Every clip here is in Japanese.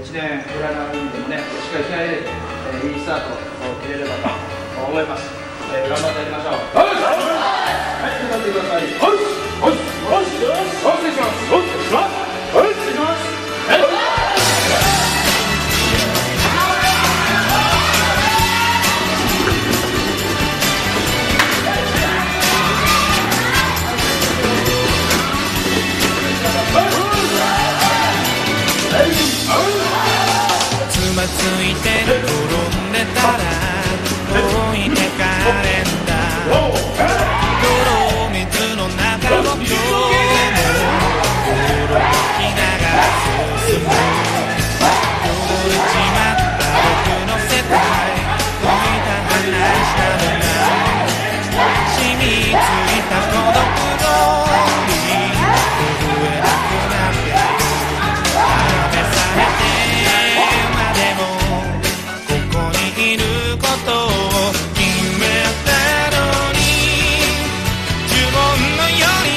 1年裏の意味でもね、しっかり気合い入れて、いいスタートを切れればと思います。頑張ってやりましょう。はい、頑張ってください。はい、はい、はい、失礼します。はい、失礼します。はい、失礼します。つまずいて転んでたら置いてかれんだ。泥水の中を今日も驚きながら進む。汚れちまった僕の世界、浮いた話なのが染みついた孤独の海、震えなくなっている。試されてまでもここにいることを決めたのに、呪文のように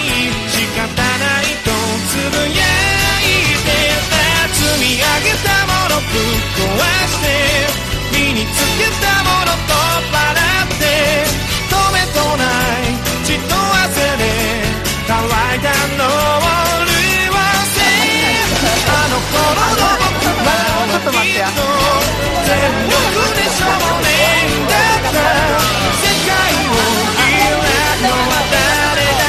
仕方ないとつぶやいてた。積み上げたものぶっ壊して、身につけたものと払って、止めとない血と汗で乾いたのを潤せ。あの頃の僕はきっと全力で少年だった。世界を開くのは誰だ。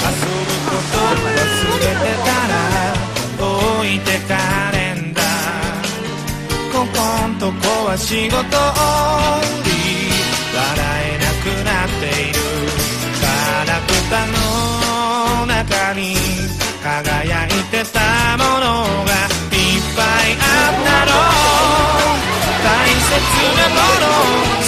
遊ぶこと忘れてたら置いてかれんだ。ここんとこは仕事終わり、笑えなくなっている。ガラクタの中に輝いてたものがいっぱいあったの。大切なもの